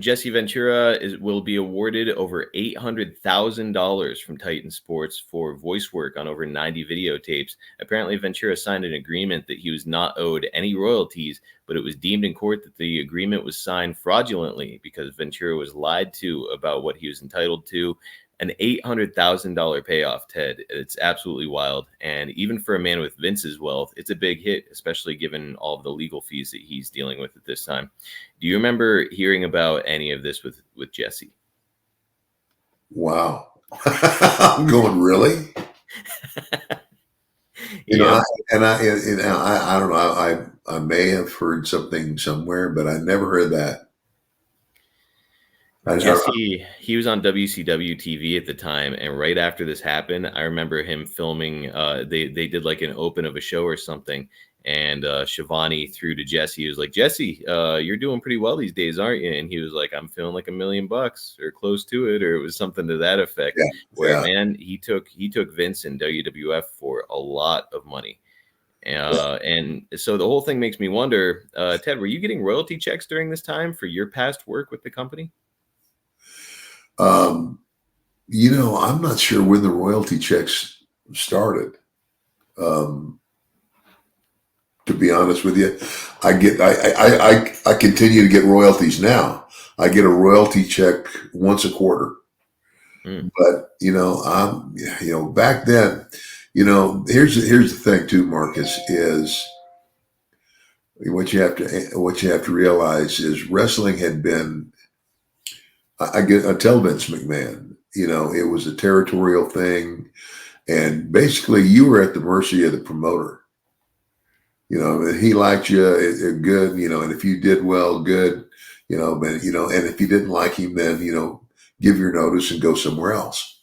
Jesse Ventura will be awarded over $800,000 from Titan Sports for voice work on over 90 videotapes. Apparently, Ventura signed an agreement that he was not owed any royalties, but it was deemed in court that the agreement was signed fraudulently because Ventura was lied to about what he was entitled to. An $800,000 payoff, Ted. It's absolutely wild. And even for a man with Vince's wealth, it's a big hit, especially given all of the legal fees that he's dealing with at this time. Do you remember hearing about any of this with Jesse? Wow. I'm going, really? You know, I don't know. I may have heard something somewhere, but I never heard that. Jesse, he was on WCW TV at the time, and right after this happened, I remember him filming. They did like an open of a show or something, and Shivani threw to Jesse. He was like, "Jesse, you're doing pretty well these days, aren't you?" And he was like, "I'm feeling like $1 million or close to it," or it was something to that effect. Yeah, where man, he took Vince and WWF for a lot of money. And so the whole thing makes me wonder, Ted, were you getting royalty checks during this time for your past work with the company? You know, I'm not sure when the royalty checks started. To be honest with you, I continue to get royalties now. I get a royalty check once a quarter. But back then, here's the thing too, Marcus, is what you have to realize is wrestling had been. I tell Vince McMahon, it was a territorial thing, and basically you were at the mercy of the promoter. He liked you, good, and if you did well, good, but and if you didn't like him, then give your notice and go somewhere else.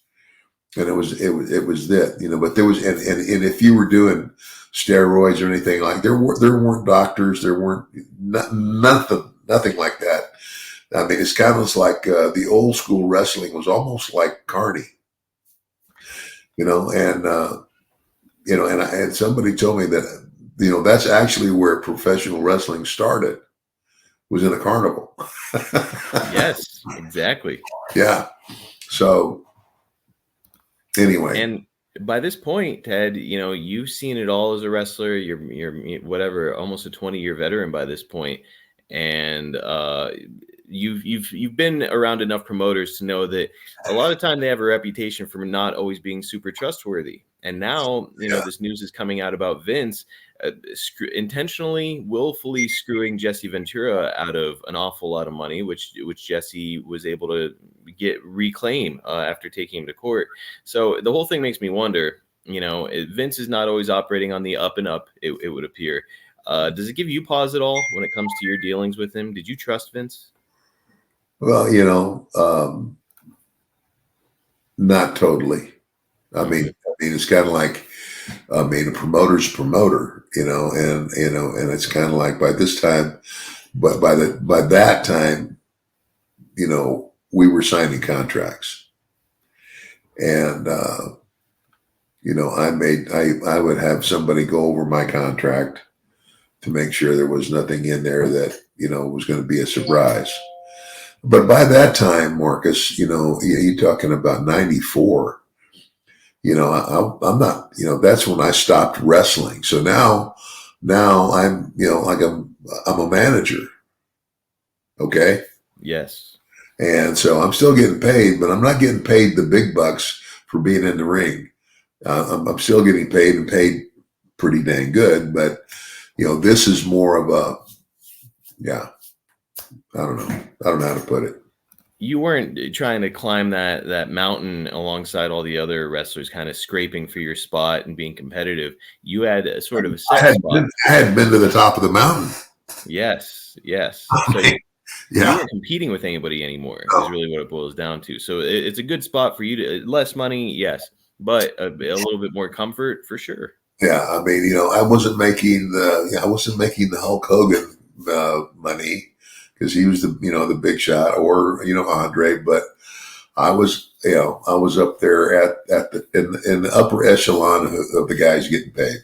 And it was that, but there was, and if you were doing steroids or anything like, there weren't doctors, there weren't nothing like that. I mean, it's kind of like the old school wrestling was almost like Carney, and somebody told me that, that's actually where professional wrestling started, was in a carnival. Yes, exactly. Yeah. So anyway. And by this point, Ted, you've seen it all as a wrestler. You're whatever, almost a 20-year veteran by this point. And, you've been around enough promoters to know that a lot of time they have a reputation for not always being super trustworthy. And now, this news is coming out about Vince intentionally, willfully screwing Jesse Ventura out of an awful lot of money, which Jesse was able to reclaim after taking him to court. So the whole thing makes me wonder, Vince is not always operating on the up and up, it would appear. Does it give you pause at all when it comes to your dealings with him? Did you trust Vince? Well, not totally. I mean, it's kind of like, a promoter's a promoter, and it's kind of like by this time, but by that time, we were signing contracts, and I would have somebody go over my contract to make sure there was nothing in there that was going to be a surprise. But by that time, Marcus, you're talking about 94. I'm not, that's when I stopped wrestling. So now I'm, like I'm a manager. Okay. Yes. And so I'm still getting paid, but I'm not getting paid the big bucks for being in the ring. I'm still getting paid, and paid pretty dang good. But, this is more of a, I don't know how to put it. You weren't trying to climb that mountain alongside all the other wrestlers, kind of scraping for your spot and being competitive. You had a sort of a set spot. I had been to the top of the mountain. Yes. So you weren't competing with anybody anymore. Is really what it boils down to. So it's a good spot for you to less money, yes, but a little bit more comfort for sure. Yeah, I mean, I wasn't making the Hulk Hogan money, because he was the big shot, or Andre, but I was up there in the upper echelon of the guys getting paid.